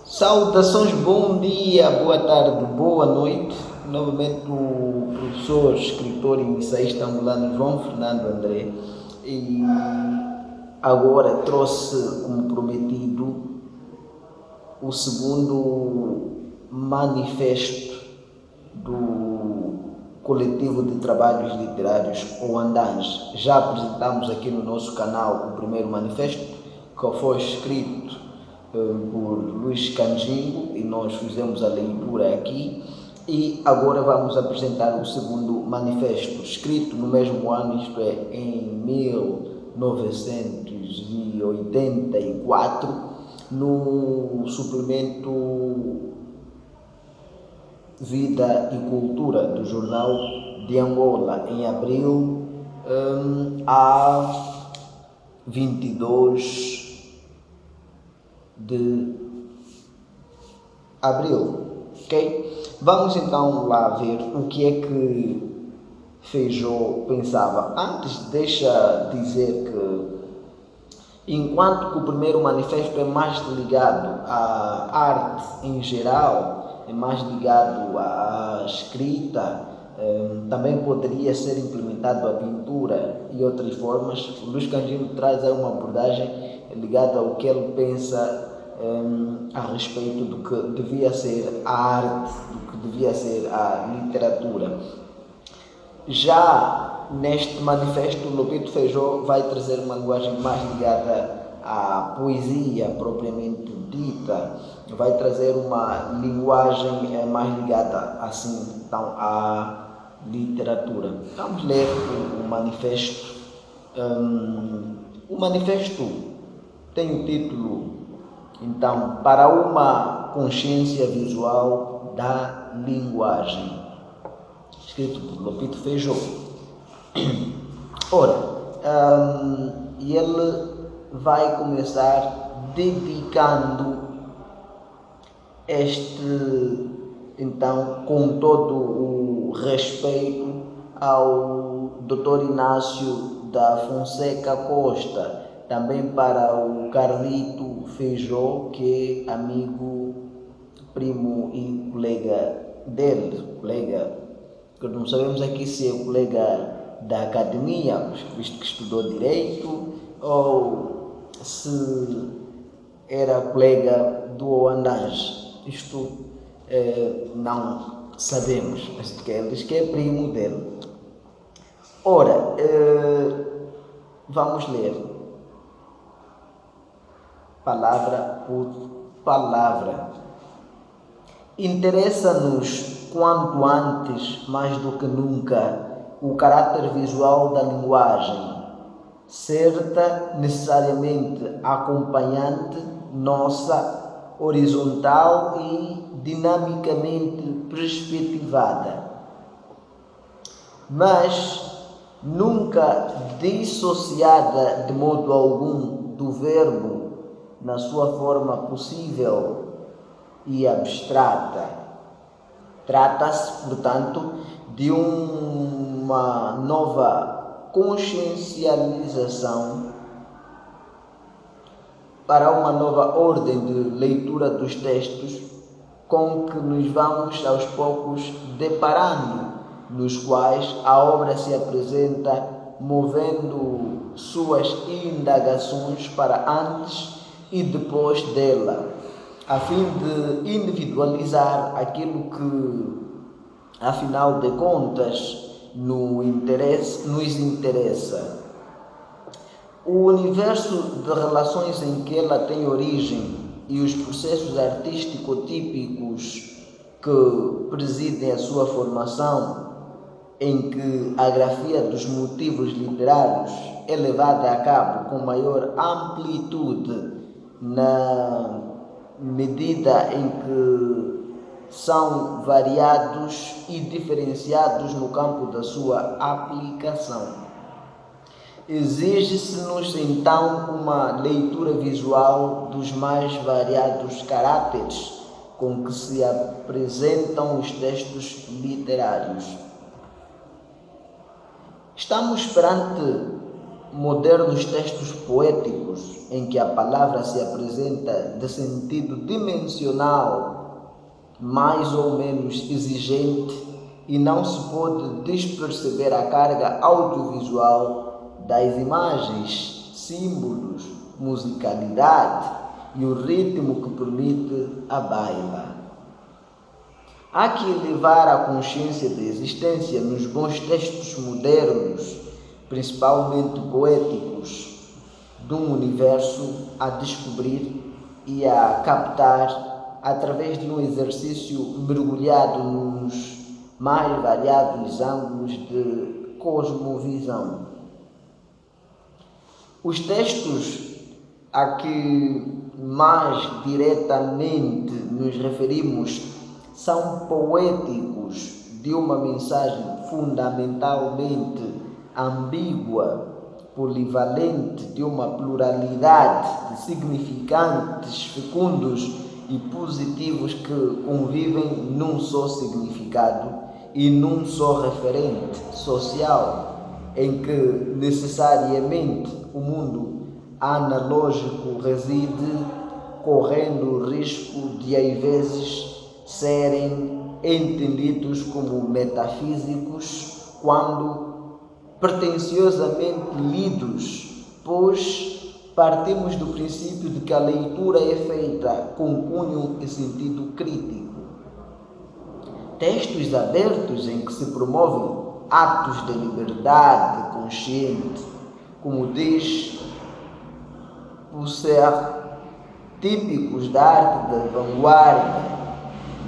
Saudações, bom dia, boa tarde, boa noite. Novamente o professor, escritor e ensaísta angolano João Fernando André. E agora trouxe, como prometido, o segundo manifesto do coletivo de trabalhos literários, o Andange. Já apresentamos aqui no nosso canal o primeiro manifesto, que foi escrito por Luís Canjingo, e nós fizemos a leitura aqui, e agora vamos apresentar o segundo manifesto, escrito no mesmo ano, isto é, em 1984, no suplemento Vida e Cultura do Jornal de Angola, em abril, a 22 de abril, ok? Vamos então lá ver o que é que Feijó pensava. Antes, deixa dizer que, enquanto que o primeiro manifesto é mais ligado à arte em geral, é mais ligado à escrita, também poderia ser implementado a pintura e outras formas. O Luís Canjinho traz aí uma abordagem ligada ao que ele pensa a respeito do que devia ser a arte, do que devia ser a literatura. Já neste manifesto, Lopito Feijó vai trazer uma linguagem mais ligada à poesia propriamente dita, vai trazer uma linguagem mais ligada assim então à literatura. Vamos ler o manifesto. O manifesto tem o título, então, Para uma consciência visual da linguagem, escrito por Lopito Feijó. Ora, ele vai começar dedicando então, com todo o respeito, ao Dr. Inácio da Fonseca Costa, também para o Carlito Feijó, que é amigo, primo e colega dele, que não sabemos aqui se é colega da academia, visto que estudou Direito, ou se era colega do Andange. Isto não sabemos, mas ele diz que é primo dele. Ora, vamos ler palavra por palavra. Interessa-nos, quanto antes, mais do que nunca, o caráter visual da linguagem, certa, necessariamente acompanhante nossa, horizontal e dinamicamente perspectivada, mas nunca dissociada de modo algum do verbo na sua forma possível e abstrata. Trata-se, portanto, de uma nova consciencialização para uma nova ordem de leitura dos textos com que nos vamos aos poucos deparando, nos quais a obra se apresenta movendo suas indagações para antes e depois dela, a fim de individualizar aquilo que, afinal de contas, nos interessa. O universo de relações em que ela tem origem e os processos artístico-típicos que presidem a sua formação, em que a grafia dos motivos literários é levada a cabo com maior amplitude na medida em que são variados e diferenciados no campo da sua aplicação. Exige-se-nos então uma leitura visual dos mais variados caráteres com que se apresentam os textos literários. Estamos perante modernos textos poéticos em que a palavra se apresenta de sentido dimensional, mais ou menos exigente, e não se pode desperceber a carga audiovisual das imagens, símbolos, musicalidade e o ritmo que permite a baila. Há que elevar a consciência da existência nos bons textos modernos, principalmente poéticos, de um universo a descobrir e a captar através de um exercício mergulhado nos mais variados ângulos de cosmovisão. Os textos a que mais diretamente nos referimos são poéticos, de uma mensagem fundamentalmente ambígua, polivalente, de uma pluralidade de significantes fecundos e positivos que convivem num só significado e num só referente social, em que necessariamente o mundo analógico reside, correndo o risco de às vezes serem entendidos como metafísicos quando pretensiosamente lidos, pois partimos do princípio de que a leitura é feita com cunho e sentido crítico. Textos abertos em que se promovem atos de liberdade consciente, como diz Husserl, típicos da arte da vanguarda,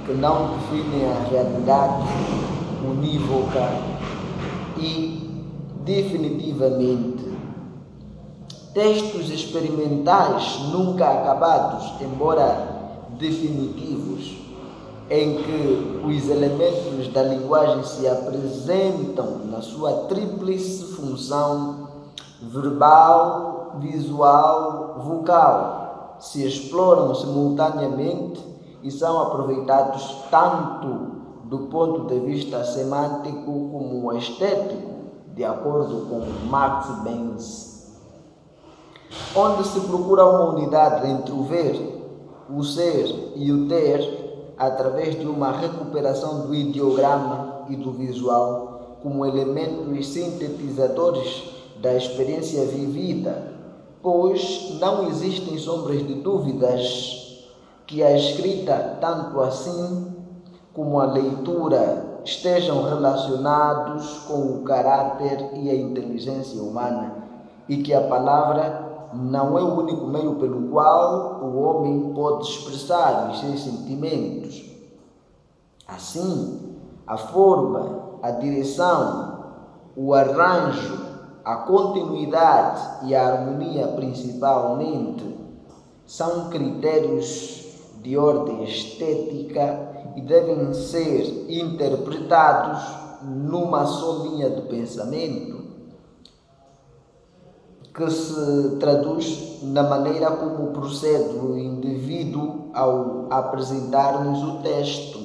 que não definem a realidade unívoca e, definitivamente, textos experimentais nunca acabados, embora definitivos, em que os elementos da linguagem se apresentam na sua tríplice função verbal, visual, vocal, se exploram simultaneamente e são aproveitados tanto do ponto de vista semântico como estético, de acordo com Max Benz, onde se procura uma unidade entre o ver, o ser e o ter, através de uma recuperação do ideograma e do visual como elementos sintetizadores da experiência vivida, pois não existem sombras de dúvidas que a escrita, tanto assim como a leitura, estejam relacionados com o caráter e a inteligência humana, e que a palavra não é o único meio pelo qual o homem pode expressar os seus sentimentos. Assim, a forma, a direção, o arranjo, a continuidade e a harmonia principalmente são critérios de ordem estética e devem ser interpretados numa só linha de pensamento, que se traduz na maneira como procede o indivíduo ao apresentar-nos o texto,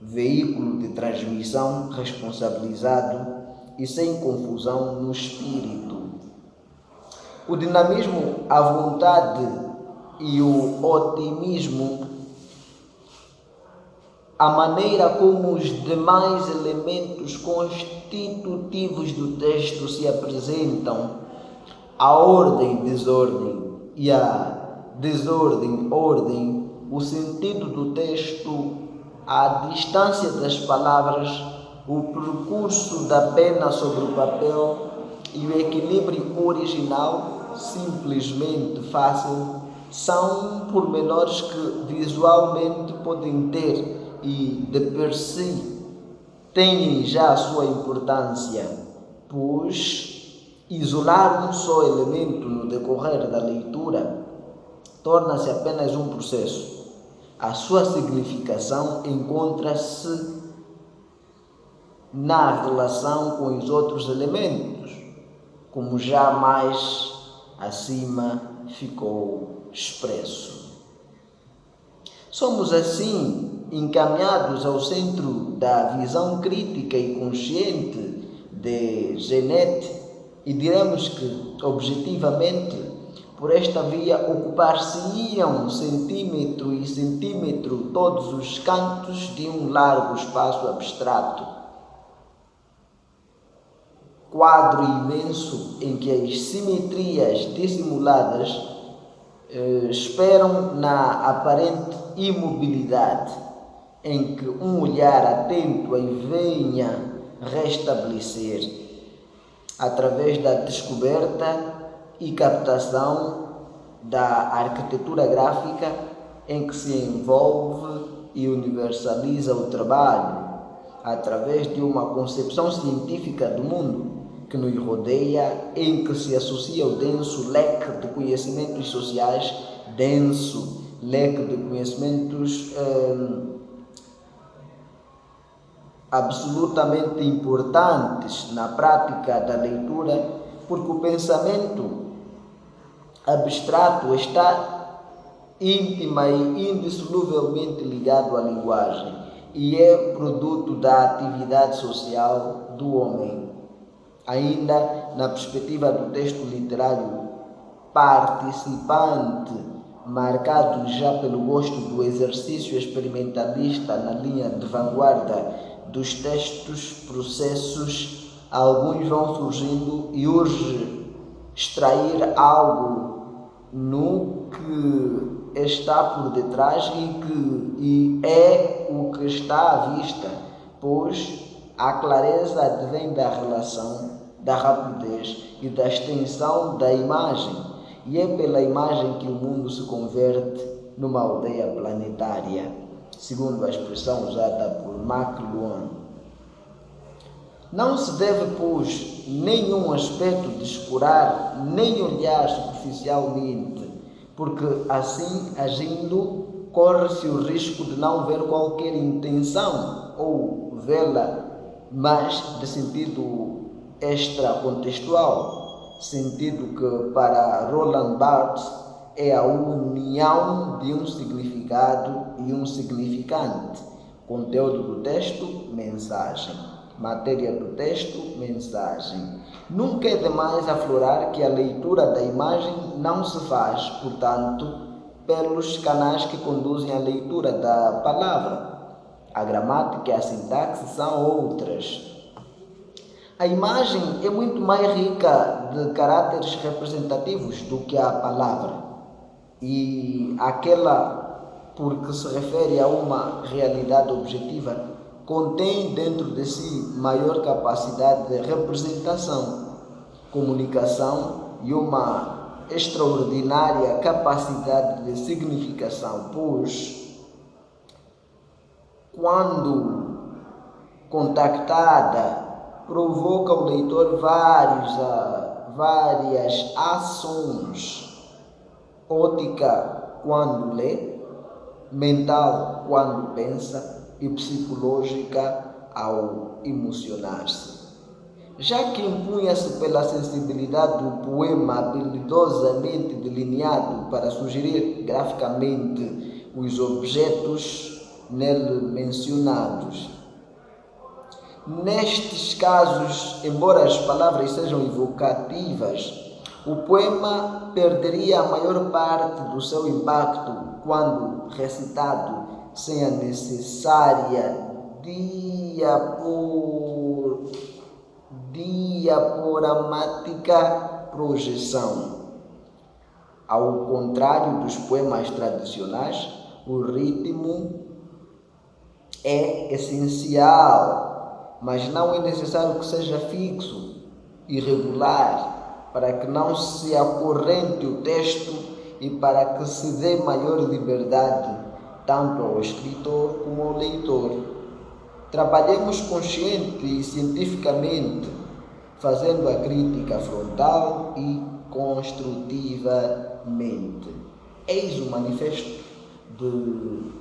veículo de transmissão responsabilizado e sem confusão no espírito. O dinamismo, a vontade e o otimismo, a maneira como os demais elementos constitutivos do texto se apresentam, a ordem, desordem e a desordem, ordem, o sentido do texto, a distância das palavras, o percurso da pena sobre o papel e o equilíbrio original, simplesmente fácil, são pormenores que visualmente podem ter e de per si têm já a sua importância, pois isolar um só elemento no decorrer da leitura torna-se apenas um processo. A sua significação encontra-se na relação com os outros elementos, como já mais acima ficou expresso. Somos assim encaminhados ao centro da visão crítica e consciente de Genet, e diremos que, objetivamente, por esta via ocupar-se-iam centímetro e centímetro todos os cantos de um largo espaço abstrato, quadro imenso em que as simetrias dissimuladas esperam na aparente imobilidade, em que um olhar atento aí venha restabelecer, através da descoberta e captação da arquitetura gráfica em que se envolve e universaliza o trabalho, através de uma concepção científica do mundo que nos rodeia, em que se associa o denso leque de conhecimentos sociais, denso leque de conhecimentos absolutamente importantes na prática da leitura, porque o pensamento abstrato está íntima e indissoluvelmente ligado à linguagem e é produto da atividade social do homem. Ainda na perspectiva do texto literário participante, marcado já pelo gosto do exercício experimentalista na linha de vanguarda dos textos, processos, alguns vão surgindo e urge extrair algo no que está por detrás e é o que está à vista, pois a clareza advém da relação, da rapidez e da extensão da imagem, e é pela imagem que o mundo se converte numa aldeia planetária, segundo a expressão usada por McLuhan. Não se deve, pois, nenhum aspecto descurar, nem olhar superficialmente, porque assim, agindo, corre-se o risco de não ver qualquer intenção ou vê-la, mas de sentido extracontextual, sentido que para Roland Barthes é a união de um significado e um significante, conteúdo do texto, mensagem, matéria do texto, mensagem. Nunca é demais aflorar que a leitura da imagem não se faz, portanto, pelos canais que conduzem à leitura da palavra. A gramática e a sintaxe são outras. A imagem é muito mais rica de caráteres representativos do que a palavra, e aquela porque se refere a uma realidade objetiva contém dentro de si maior capacidade de representação, comunicação e uma extraordinária capacidade de significação, pois quando contactada, provoca o leitor várias ações: ótica quando lê, mental quando pensa e psicológica ao emocionar-se. Já que impunha-se pela sensibilidade do poema habilidosamente delineado para sugerir graficamente os objetos nele mencionados. Nestes casos, embora as palavras sejam evocativas, o poema perderia a maior parte do seu impacto quando recitado sem a necessária diaporamática projeção. Ao contrário dos poemas tradicionais, o ritmo é essencial, mas não é necessário que seja fixo e regular, para que não se acorrente o texto e para que se dê maior liberdade tanto ao escritor como ao leitor. Trabalhemos consciente e cientificamente, fazendo a crítica frontal e construtivamente. Eis o manifesto de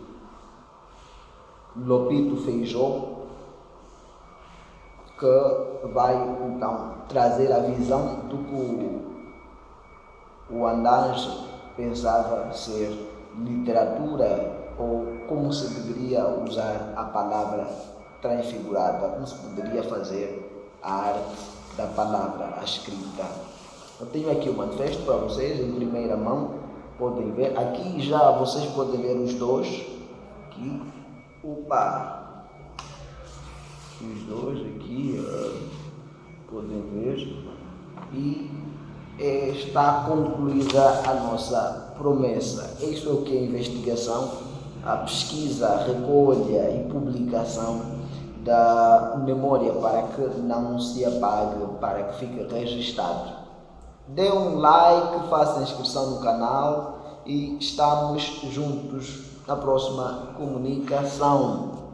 Lopito Feijó, que vai então trazer a visão do que o Andange pensava ser literatura, ou como se deveria usar a palavra transfigurada, como se poderia fazer a arte da palavra escrita. Eu tenho aqui o manifesto para vocês em primeira mão, podem ver. Aqui já vocês podem ver os dois. Aqui, os dois aqui, podem ver. E está concluída a nossa promessa. Isso é o que é investigação, a pesquisa, a recolha e publicação da memória para que não se apague, para que fique registrado. Dê um like, faça inscrição no canal e estamos juntos na próxima comunicação.